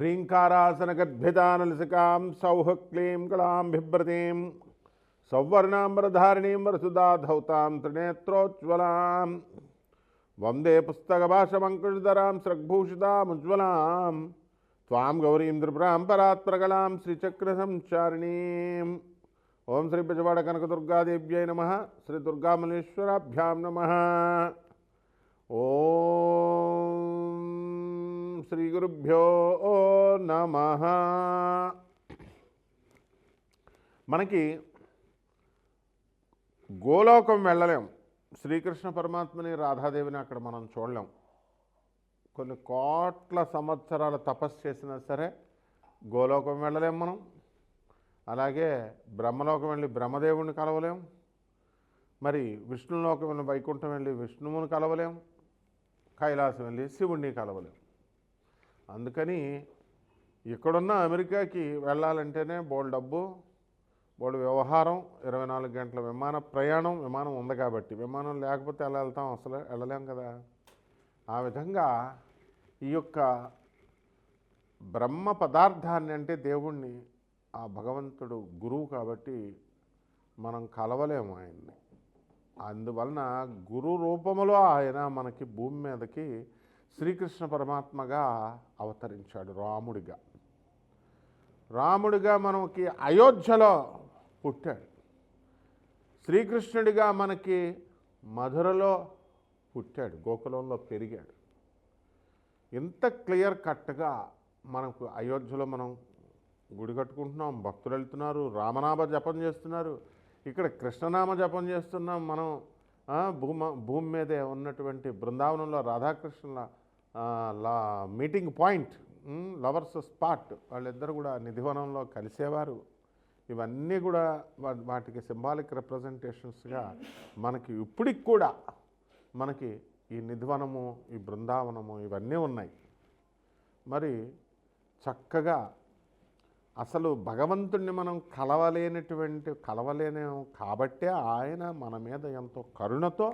హ్రీంకారాసనగద్భితానలసికాం సౌః క్లీం కళాం బిభ్రతీం సౌవర్ణాంబరధారిణీం వరసుదాధౌతాం త్రినేత్రోజ్వలాం వందే పుస్తకభాషమంకుశధరాం స్రగ్భూషితాముజ్వలాం త్వాం గౌరీం త్రిపురాం పరాత్పరకలాం శ్రీచక్రసంచారిణీం. ఓం శ్రీ బెజవాడ కనకదుర్గాదేవ్యై నమః. శ్రీ దుర్గామల్లేశ్వరాభ్యాం నమః. ఓం శ్రీ గురుభ్యో నమః. మనకి గోలోకం వెళ్ళలేం. శ్రీకృష్ణ పరమాత్మని రాధాదేవిని అక్కడ మనం చూడలేం. కొన్ని కోట్ల సంవత్సరాల తపస్సు చేసినా సరే గోలోకం వెళ్ళలేం మనం. అలాగే బ్రహ్మలోకం వెళ్ళి బ్రహ్మదేవుని కలవలేం. మరి విష్ణులోకం వెళ్ళి వైకుంఠం వెళ్ళి విష్ణువుని కలవలేం. కైలాసం వెళ్ళి శివుణ్ణి కలవలేం. అందుకని ఇక్కడున్న అమెరికాకి వెళ్ళాలంటేనే బోల్డ్ డబ్బు, బోల్డ్ వ్యవహారం, 24 గంటల విమాన ప్రయాణం. విమానం ఉంది కాబట్టి, విమానం లేకపోతే ఎలా వెళ్తాం? అసలు వెళ్ళలేం కదా. ఆ విధంగా ఈ యొక్క బ్రహ్మ పదార్థాన్ని, అంటే దేవుణ్ణి, ఆ భగవంతుడు గురువు కాబట్టి మనం కలవలేము ఆయన్ని. అందువలన గురు రూపములో ఆయన మనకి భూమి మీదకి శ్రీకృష్ణ పరమాత్మగా అవతరించాడు. రాముడిగా మనకి అయోధ్యలో పుట్టాడు. శ్రీకృష్ణుడిగా మనకి మధురలో పుట్టాడు, గోకులంలో పెరిగాడు. ఇంత క్లియర్ కట్గా మనకు అయోధ్యలో మనం గుడి కట్టుకుంటున్నాం, భక్తులు వెళ్తున్నారు, రామనామ జపం చేస్తున్నారు, ఇక్కడ కృష్ణనామ జపం చేస్తున్నాం. మనం భూమి మీదే ఉన్నటువంటి బృందావనంలో రాధాకృష్ణుల మీటింగ్ పాయింట్, లవర్స్ స్పాట్, వాళ్ళిద్దరు కూడా నిధివనంలో కలిసేవారు. ఇవన్నీ కూడా వాటికి సింబాలిక్ రిప్రజెంటేషన్స్గా మనకి ఇప్పటికి కూడా మనకి ఈ నిధివనము, ఈ బృందావనము ఇవన్నీ ఉన్నాయి. మరి చక్కగా అసలు భగవంతుణ్ణి మనం కలవలేను కాబట్టే ఆయన మన మీద ఎంతో కరుణతో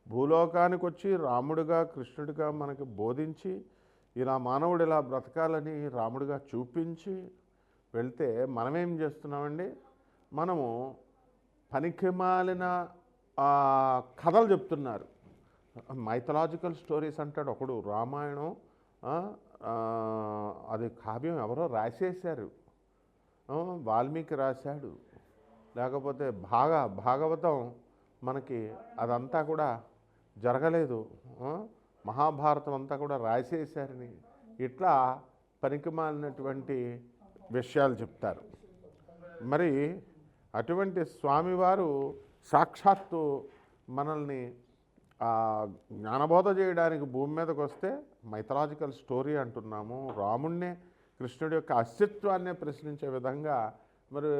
భూలోకానికి వచ్చి రాముడిగా కృష్ణుడిగా మనకి బోధించి, ఇలా మానవుడు ఇలా బ్రతకాలని రాముడిగా చూపించి వెళ్తే మనమేం చేస్తున్నామండి? మనము పనికిమాలిన కథలు చెప్తున్నారు. మైథలాజికల్ స్టోరీస్ అంటాడు ఒకడు. రామాయణం అది కావ్యం ఎవరో రాసేశారు, వాల్మీకి రాశాడు. లేకపోతే భాగవతం మనకి అదంతా కూడా జరగలేదు, మహాభారతం అంతా కూడా రాసేశారని ఇట్లా పనికిమాలినటువంటి విషయాలు చెప్తారు. మరి అటువంటి స్వామివారు సాక్షాత్తు మనల్ని జ్ఞానబోధ చేయడానికి భూమి మీదకి వస్తే మైథలాజికల్ స్టోరీ అంటున్నాము. రాముణ్ణే, కృష్ణుడి యొక్క అస్తిత్వాన్నే ప్రశ్నించే విధంగా మరి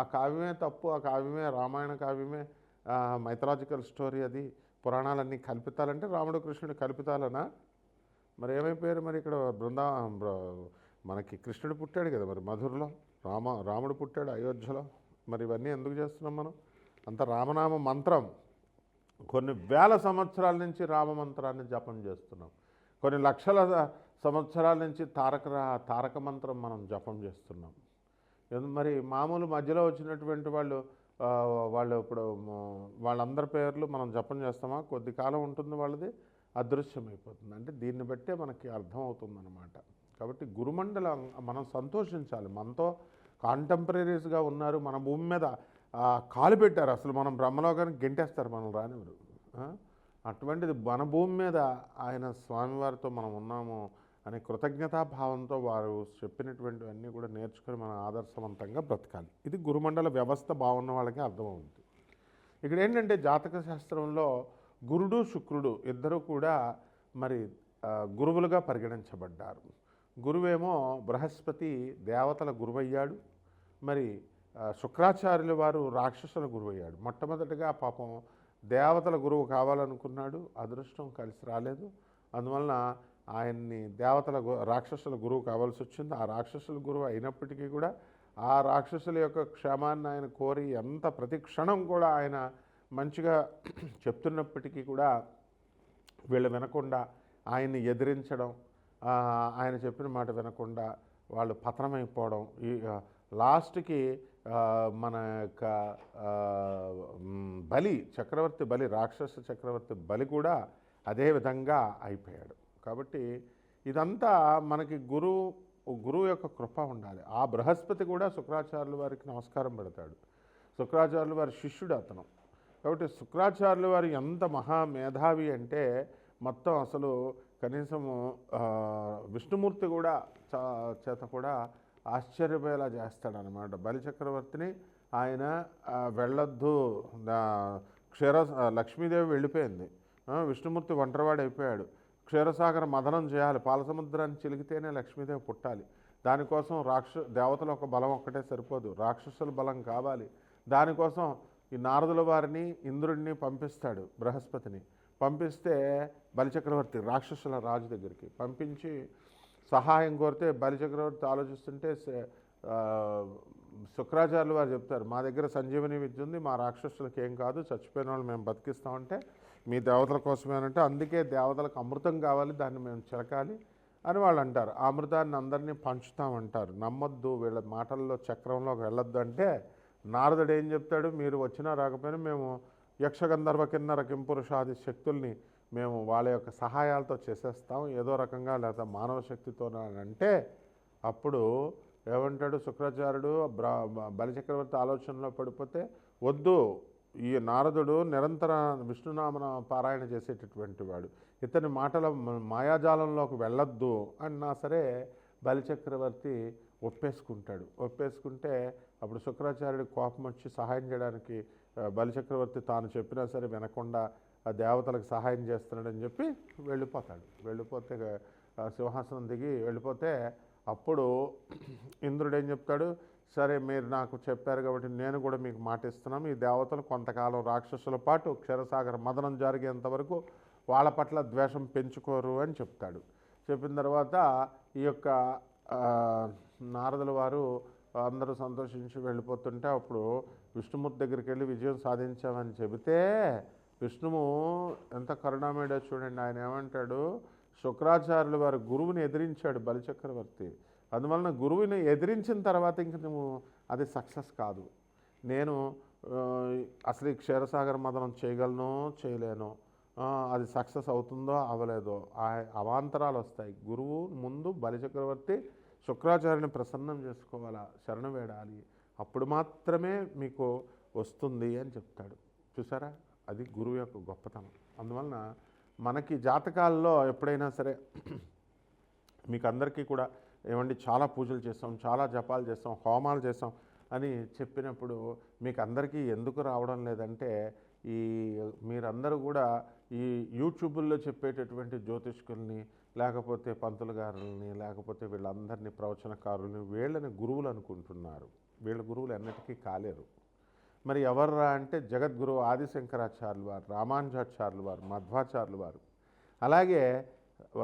ఆ కావ్యమే తప్పు, ఆ కావ్యమే రామాయణ కావ్యమే మైథలాజికల్ స్టోరీ, అది పురాణాలన్నీ కల్పితాలంటే రాముడు కృష్ణుడు కల్పితాలనా? మరి ఏమైపోయారు? మరి ఇక్కడ మనకి కృష్ణుడు పుట్టాడు కదా, మరి మధురలో రాముడు పుట్టాడు అయోధ్యలో. మరి ఇవన్నీ ఎందుకు చేస్తున్నాం మనం? అంత రామనామ మంత్రం కొన్ని వేల సంవత్సరాల నుంచి రామమంత్రాన్ని జపం చేస్తున్నాం. కొన్ని లక్షల సంవత్సరాల నుంచి తారక మంత్రం మనం జపం చేస్తున్నాం. మరి మామూలు మధ్యలో వచ్చినటువంటి వాళ్ళు ఇప్పుడు వాళ్ళందరి పేర్లు మనం జపం చేస్తామా? కొద్ది కాలం ఉంటుంది, వాళ్ళది అదృశ్యమైపోతుంది. అంటే దీన్ని బట్టే మనకి అర్థమవుతుందన్నమాట. కాబట్టి గురుమండలం మనం సంతోషించాలి. మనతో కాంటెంపరీస్గా ఉన్నారు, మన భూమి మీద కాలు పెట్టారు. అసలు మనం బ్రహ్మలోకానికి గెంటేస్తారు, మనం రానివారు. అటువంటిది మన భూమి మీద ఆయన స్వామివారితో మనం ఉన్నాము అనే కృతజ్ఞతాభావంతో వారు చెప్పినటువంటివన్నీ కూడా నేర్చుకొని మనం ఆదర్శవంతంగా బ్రతకాలి. ఇది గురుమండల వ్యవస్థ బాగున్న వాళ్ళకి అర్థమవుతుంది. ఇక్కడ ఏంటంటే జాతక శాస్త్రంలో గురుడు శుక్రుడు ఇద్దరు కూడా మరి గురువులుగా పరిగణించబడ్డారు. గురువేమో బృహస్పతి దేవతల గురువయ్యాడు, మరి శుక్రాచార్యుల వారు రాక్షసుల గురువయ్యాడు. మొట్టమొదటిగా పాపం దేవతల గురువు కావాలనుకున్నాడు, అదృష్టం కలిసి రాలేదు. అందువలన ఆయన్ని రాక్షసుల గురువు కావాల్సి వచ్చింది. ఆ రాక్షసుల గురువు అయినప్పటికీ కూడా ఆ రాక్షసుల యొక్క క్షేమాన్ని ఆయన కోరి ఎంత ప్రతి క్షణం కూడా ఆయన మంచిగా చెప్తున్నప్పటికీ కూడా వీళ్ళు వినకుండా ఆయన్ని ఎదిరించడం, ఆయన చెప్పిన మాట వినకుండా వాళ్ళు పతనమైపోవడం, ఈ లాస్ట్కి మన యొక్క బలి చక్రవర్తి బలి, రాక్షస చక్రవర్తి బలి కూడా అదే విధంగా అయిపోయాడు. కాబట్టి ఇదంతా మనకి గురువు యొక్క కృప ఉండాలి. ఆ బృహస్పతి కూడా శుక్రాచార్యుల వారికి నమస్కారం పెడతాడు. శుక్రాచార్యుల వారి శిష్యుడు అతను. కాబట్టి శుక్రాచార్యుల వారు ఎంత మహామేధావి అంటే మొత్తం అసలు కనీసము విష్ణుమూర్తి కూడా చేత కూడా ఆశ్చర్యపోయేలా చేస్తాడనమాట. బలిచక్రవర్తిని ఆయన వెళ్ళొద్దు, లక్ష్మీదేవి వెళ్ళిపోయింది, విష్ణుమూర్తి ఒంటరివాడు అయిపోయాడు, క్షీరసాగర మదనం చేయాలి, పాలసముద్రాన్ని చిలికితేనే లక్ష్మీదేవి పుట్టాలి, దానికోసం దేవతల ఒక బలం ఒక్కటే సరిపోదు, రాక్షసుల బలం కావాలి. దానికోసం ఈ నారదుల వారిని ఇంద్రుడిని పంపిస్తాడు, బృహస్పతిని పంపిస్తే బలిచక్రవర్తి రాక్షసుల రాజు దగ్గరికి పంపించి సహాయం కోరితే బలిచక్రవర్తి ఆలోచిస్తుంటే శుక్రాచార్యులు వారు చెప్తారు, మా దగ్గర సంజీవని విద్య ఉంది, మా రాక్షసులకు ఏం కాదు, చచ్చిపోయిన వాళ్ళు మేము బతికిస్తామంటే మీ దేవతల కోసమేనంటే, అందుకే దేవతలకు అమృతం కావాలి, దాన్ని మేము చిలకాలి అని వాళ్ళు అంటారు. ఆ అమృతాన్ని అందరినీ పంచుతామంటారు. నమ్మొద్దు, వీళ్ళ మాటల్లో చక్రంలోకి వెళ్ళొద్దు అంటే నారదుడు ఏం చెప్తాడు, మీరు వచ్చినా రాకపోయినా మేము యక్షగంధర్వ కిన్నర కింపురుషాది శక్తుల్ని మేము వాళ్ళ యొక్క సహాయాలతో చేసేస్తాం ఏదో రకంగా, లేదా మానవ శక్తితో అంటే అప్పుడు ఏమంటాడు శుక్రాచార్యుడు, బలిచక్రవర్తి ఆలోచనలో పడిపోతే, వద్దు, ఈ నారదుడు నిరంతర విష్ణునామన పారాయణ చేసేటటువంటి వాడు, ఇతని మాటల మాయాజాలంలోకి వెళ్ళొద్దు అన్నా సరే బలిచక్రవర్తి ఒప్పేసుకుంటాడు. ఒప్పేసుకుంటే అప్పుడు శుక్రాచార్యుడి కోపం వచ్చి సహాయం చేయడానికి బలిచక్రవర్తి తాను చెప్పినా సరే వినకుండా ఆ దేవతలకు సహాయం చేస్తున్నాడని చెప్పి వెళ్ళిపోతాడు. వెళ్ళిపోతే సింహాసనం దిగి వెళ్ళిపోతే అప్పుడు ఇంద్రుడు ఏం చెప్తాడు, సరే మీరు నాకు చెప్పారు కాబట్టి నేను కూడా మీకు మాట ఇస్తున్నాను, ఈ దేవతలు కొంతకాలం రాక్షసుల పాటు క్షీరసాగర మదనం జరిగేంత వరకు వాళ్ళ పట్ల ద్వేషం పెంచుకోరు అని చెప్తాడు. చెప్పిన తర్వాత ఈ యొక్క నారదుల వారు అందరూ సంతోషించి వెళ్ళిపోతుంటే అప్పుడు విష్ణుమూర్తి దగ్గరికి వెళ్ళి విజయం సాధించామని చెబితే విష్ణువు ఎంత కరుణామయుడో చూడండి. ఆయన ఏమంటాడు, శుక్రాచార్యుల వారి గురువుని ఎదిరించాడు బలిచక్రవర్తి, అందువలన గురువుని ఎదిరించిన తర్వాత ఇంక నువ్వు అది సక్సెస్ కాదు, నేను అసలు ఈ క్షీరసాగర మదనం చేయగలను చేయలేను, అది సక్సెస్ అవుతుందో అవ్వలేదో, అవాంతరాలు వస్తాయి. గురువు ముందు బలిచక్రవర్తి శుక్రాచార్యుని ప్రసన్నం చేసుకోవాలా, శరణు వేడాలి, అప్పుడు మాత్రమే మీకు వస్తుంది అని చెప్తాడు. చూసారా, అది గురువు యొక్క గొప్పతనం. అందువలన మనకి జాతకాల్లో ఎప్పుడైనా సరే మీకు అందరికీ కూడా ఏమండి చాలా పూజలు చేస్తాం, చాలా జపాలు చేస్తాం, హోమాలు చేస్తాం అని చెప్పినప్పుడు మీకు అందరికీ ఎందుకు రావడం లేదంటే, ఈ మీరందరూ కూడా ఈ యూట్యూబుల్లో చెప్పేటటువంటి జ్యోతిష్కుల్ని, లేకపోతే పంతులు గారుల్ని, లేకపోతే వీళ్ళందరినీ ప్రవచనకారుల్ని, వీళ్ళని గురువులు అనుకుంటున్నారు. వీళ్ళ గురువులు ఎన్నటికీ కాలేరు. మరి ఎవర్రా అంటే జగద్గురువు ఆదిశంకరాచార్యులు వారు, రామానుజాచార్యులు వారు, మధ్వాచార్యులు వారు, అలాగే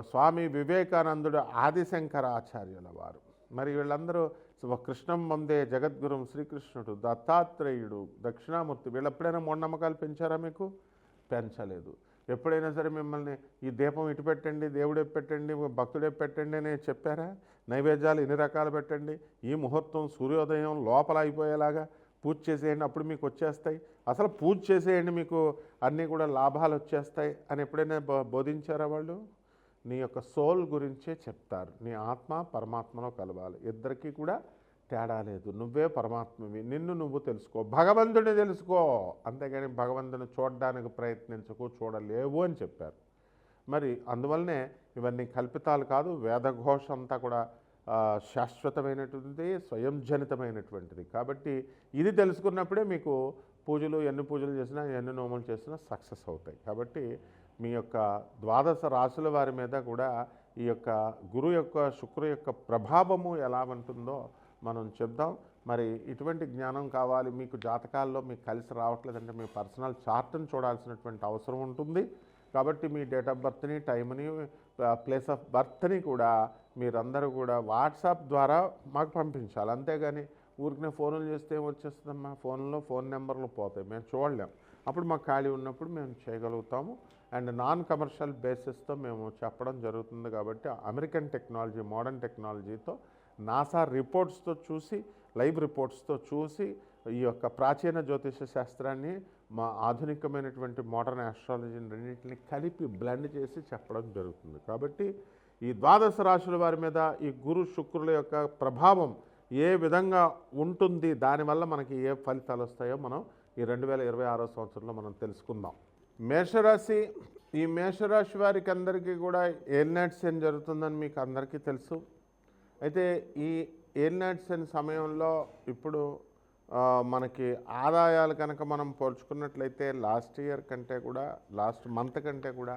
స్వామి వివేకానందుడు ఆదిశంకరాచార్యుల వారు. మరి వీళ్ళందరూ కృష్ణం వందే జగద్గురుం శ్రీకృష్ణుడు, దత్తాత్రేయుడు, దక్షిణామూర్తి, వీళ్ళు ఎప్పుడైనా మూఢనమ్మకాలు పెంచారా మీకు? పెంచలేదు. ఎప్పుడైనా సరే మిమ్మల్ని ఈ దీపం ఇటు పెట్టండి, దేవుడే పెట్టండి, భక్తుడే పెట్టండి అని చెప్పారా? నైవేద్యాలు ఇన్ని రకాలు పెట్టండి, ఈ ముహూర్తం సూర్యోదయం లోపల అయిపోయేలాగా పూజ చేసేయండి, అప్పుడు మీకు వచ్చేస్తాయి, అసలు పూజ చేసేయండి మీకు అన్నీ కూడా లాభాలు వచ్చేస్తాయి అని ఎప్పుడైనా బోధించారా వాళ్ళు? నీ యొక్క సోల్ గురించే చెప్తారు. నీ ఆత్మ పరమాత్మలో కలవాలి, ఇద్దరికీ కూడా తేడా లేదు. నువ్వే పరమాత్మవి, నిన్ను నువ్వు తెలుసుకో, భగవంతుడిని తెలుసుకో, అంతేగాని భగవంతుని చూడడానికి ప్రయత్నించకు, చూడలేవు అని చెప్పారు. మరి అందువల్లనే ఇవన్నీ కల్పితాలు కాదు, వేదఘోష అంతా కూడా శాశ్వతమైనటువంటిది, స్వయం జనితమైనటువంటిది. కాబట్టి ఇది తెలుసుకున్నప్పుడే మీకు పూజలు ఎన్ని పూజలు చేసినా ఎన్ని నోములు చేసినా సక్సెస్ అవుతాయి. కాబట్టి మీ యొక్క ద్వాదశ రాశుల వారి మీద కూడా ఈ యొక్క గురు యొక్క శుక్రు యొక్క ప్రభావము ఎలా ఉంటుందో మనం చెప్దాం. మరి ఇటువంటి జ్ఞానం కావాలి మీకు, జాతకాల్లో మీకు కలిసి రావట్లేదంటే మీ పర్సనల్ చార్ట్ని చూడాల్సినటువంటి అవసరం ఉంటుంది. కాబట్టి మీ డేట్ ఆఫ్ బర్త్ని, టైంని, ప్లేస్ ఆఫ్ బర్త్ని కూడా మీరందరూ కూడా వాట్సాప్ ద్వారా మాకు పంపించాలి. అంతేగాని ఊరికనే ఫోన్లు చేస్తే ఏమొచ్చేస్తుందమ్మా, ఫోన్లో ఫోన్ నెంబర్లు పోతాయి, మేము చూడలేం. అప్పుడు మాకు ఖాళీ ఉన్నప్పుడు మేము చేయగలుగుతాము. అండ్ నాన్ కమర్షియల్ బేసిస్తో మేము చెప్పడం జరుగుతుంది. కాబట్టి అమెరికన్ టెక్నాలజీ, మోడర్న్ టెక్నాలజీతో నాసా రిపోర్ట్స్తో చూసి, లైవ్ రిపోర్ట్స్తో చూసి ఈ యొక్క ప్రాచీన జ్యోతిష శాస్త్రాన్ని మా ఆధునికమైనటువంటి మోడర్న్ ఆస్ట్రాలజీని రెండింటిని కలిపి బ్లెండ్ చేసి చెప్పడం జరుగుతుంది. కాబట్టి ఈ ద్వాదశ రాశుల వారి మీద ఈ గురు శుక్రుల యొక్క ప్రభావం ఏ విధంగా ఉంటుంది, దానివల్ల మనకి ఏ ఫలితాలు వస్తాయో మనం ఈ 2026 సంవత్సరంలో మనం తెలుసుకుందాం. మేషరాశి, ఈ మేషరాశి వారికి అందరికీ కూడా ఏలినాటి శని జరుగుతుందని మీకు అందరికీ తెలుసు. అయితే ఈ ఏలినాటి శని సమయంలో ఇప్పుడు మనకి ఆదాయాలు కనుక మనం పోల్చుకున్నట్లయితే లాస్ట్ ఇయర్ కంటే కూడా, లాస్ట్ మంత్ కంటే కూడా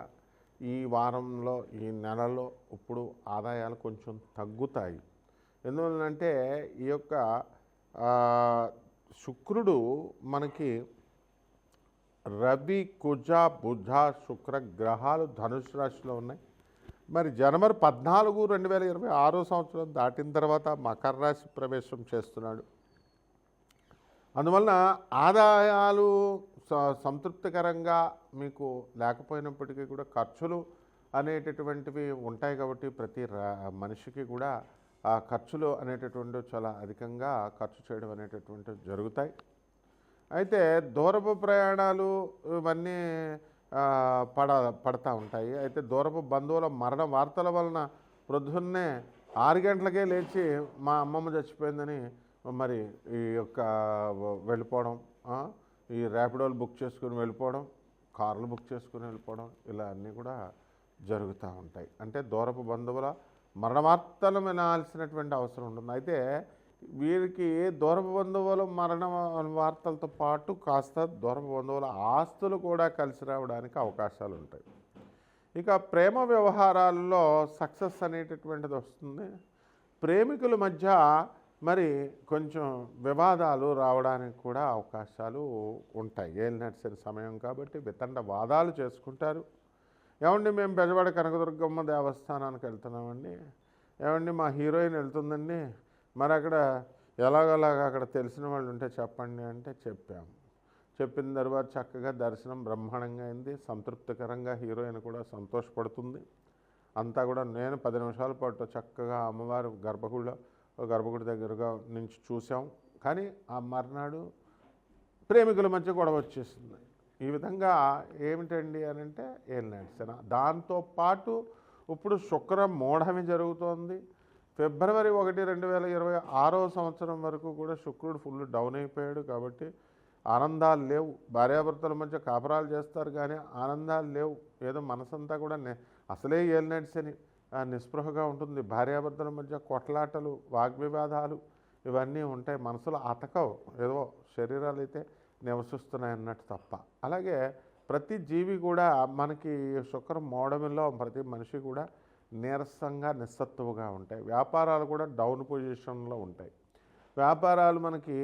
ఈ వారంలో, ఈ నెలలో ఇప్పుడు ఆదాయాలు కొంచెం తగ్గుతాయి. ఎందువల్లంటే ఈ యొక్క శుక్రుడు మనకి రవి, కుజ, బుధ, శుక్ర గ్రహాలు ధనుసు రాశిలో ఉన్నాయి. మరి జనవరి 14, 2026 సంవత్సరం దాటిన తర్వాత మకర రాశి ప్రవేశం చేస్తున్నాడు. అందువలన ఆదాయాలు సంతృప్తికరంగా మీకు లేకపోయినప్పటికీ కూడా ఖర్చులు అనేటటువంటివి ఉంటాయి. కాబట్టి ప్రతి మనిషికి కూడా ఆ ఖర్చులు అనేటటువంటివి చాలా అధికంగా ఖర్చు చేయడం అనేటటువంటివి జరుగుతాయి. అయితే దూరపు ప్రయాణాలు ఇవన్నీ పడతా ఉంటాయి. అయితే దూరపు బంధువుల మరణ వార్తల వలన ప్రొద్దున్నే 6 గంటలకే లేచి మా అమ్మమ్మ చచ్చిపోయిందని మరి ఈ యొక్క వెళ్ళిపోవడం, ఈ ర్యాపిడోలు బుక్ చేసుకుని వెళ్ళిపోవడం, కార్లు బుక్ చేసుకుని వెళ్ళిపోవడం, ఇలా అన్నీ కూడా జరుగుతూ ఉంటాయి. అంటే దూరపు బంధువుల మరణ వార్తలు వినాల్సినటువంటి అవసరం ఉంటుంది. అయితే వీరికి దూరపు బంధువుల మరణ వార్తలతో పాటు కాస్త దూరపు బంధువుల ఆస్తులు కూడా కలిసి రావడానికి అవకాశాలు ఉంటాయి. ఇక ప్రేమ వ్యవహారాల్లో సక్సెస్ అనేటటువంటిది వస్తుంది. ప్రేమికుల మధ్య మరి కొంచెం వివాదాలు రావడానికి కూడా అవకాశాలు ఉంటాయి. ఏలినాటి శని సమయం కాబట్టి వితండ వాదాలు చేసుకుంటారు. ఏమండి మేము బెజవాడ కనకదుర్గమ్మ దేవస్థానానికి వెళ్తున్నామండి, ఏమండి మా హీరోయిన్ వెళ్తుందండి, మరి అక్కడ ఎలాగోలాగా అక్కడ తెలిసిన వాళ్ళు ఉంటే చెప్పండి అంటే చెప్పాము. చెప్పిన తర్వాత చక్కగా దర్శనం బ్రహ్మాండంగా అయింది, సంతృప్తికరంగా హీరోయిన్ కూడా సంతోషపడుతుంది. అంతా కూడా నేను 10 నిమిషాల పాటు చక్కగా అమ్మవారు గర్భగుడి దగ్గరగా నుంచి చూసాం. కానీ ఆ మర్నాడు ప్రేమికుల మధ్య గొడవ వచ్చేసింది. ఈ విధంగా ఏమిటండి అని అంటే ఏలినాటి శని. దాంతోపాటు ఇప్పుడు శుక్ర మోఢమి జరుగుతోంది. ఫిబ్రవరి 1, 2026 సంవత్సరం వరకు కూడా శుక్రుడు ఫుల్ డౌన్ అయిపోయాడు. కాబట్టి ఆనందాలు లేవు. భార్యాభర్తల మధ్య కాపురాలు చేస్తారు కానీ ఆనందాలు లేవు. ఏదో మనసంతా కూడా అసలే ఏలినాటి శని నిస్పృహగా ఉంటుంది. భార్యాభర్తల మధ్య కొట్లాటలు, వాగ్వివాదాలు ఇవన్నీ ఉంటాయి. మనసులో అతకవు, ఏదో శరీరాలు అయితే నివసిస్తున్నాయి అన్నట్టు తప్ప. అలాగే ప్రతి జీవి కూడా మనకి శుక్ర మోడమిలో ప్రతి మనిషి కూడా నీరసంగా, నిస్సత్తువుగా ఉంటాయి. వ్యాపారాలు కూడా డౌన్ పొజిషన్లో ఉంటాయి. వ్యాపారాలు మనకి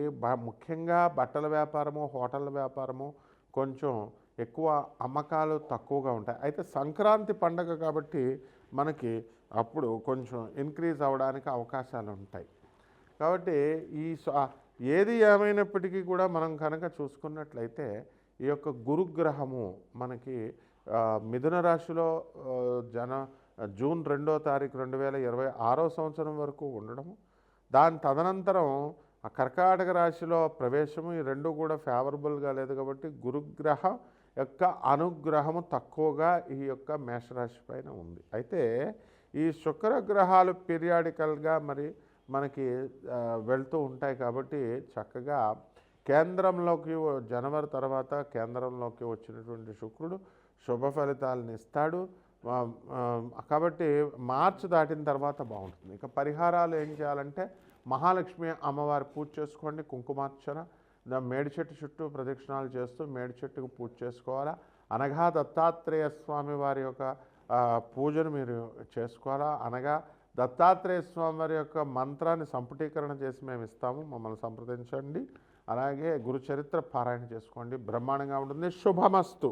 ముఖ్యంగా బట్టల వ్యాపారము, హోటళ్ళ వ్యాపారము కొంచెం ఎక్కువ, అమ్మకాలు తక్కువగా ఉంటాయి. అయితే సంక్రాంతి పండగ కాబట్టి మనకి అప్పుడు కొంచెం ఇంక్రీజ్ అవ్వడానికి అవకాశాలు ఉంటాయి. కాబట్టి ఏది ఏమైనప్పటికీ కూడా మనం కనుక చూసుకున్నట్లయితే ఈ యొక్క గురుగ్రహము మనకి మిథున రాశిలో జూన్ 2వ తారీఖు 2026 సంవత్సరం వరకు ఉండడము, దాని తదనంతరం ఆ కర్కాటక రాశిలో ప్రవేశము, ఈ రెండు కూడా ఫేవరబుల్గా లేదు. కాబట్టి గురుగ్రహ యొక్క అనుగ్రహము తక్కువగా ఈ యొక్క మేషరాశి పైన ఉంది. అయితే ఈ శుక్రగ్రహాలు పీరియాడికల్గా మరి మనకి వెళ్తూ ఉంటాయి. కాబట్టి చక్కగా కేంద్రంలోకి జనవరి తర్వాత కేంద్రంలోకి వచ్చినటువంటి శుక్రుడు శుభ ఫలితాలను ఇస్తాడు. కాబట్టి మార్చి దాటిన తర్వాత బాగుంటుంది. ఇక పరిహారాలు ఏం చేయాలంటే మహాలక్ష్మి అమ్మవారి పూజ చేసుకోండి, కుంకుమార్చన, మేడి చెట్టు చుట్టూ ప్రదక్షిణాలు చేస్తూ మేడి చెట్టుకు పూజ చేసుకోవాలా. అనగా దత్తాత్రేయ స్వామి వారి యొక్క పూజను మీరు చేసుకోవాలా. అనగా దత్తాత్రేయ స్వామి వారి యొక్క మంత్రాన్ని సంపుటీకరణ చేసి మేము ఇస్తాము, మమ్మల్ని సంప్రదించండి. అలాగే గురుచరిత్ర పారాయణ చేసుకోండి, బ్రహ్మాండంగా ఉంటుంది. శుభమస్తు.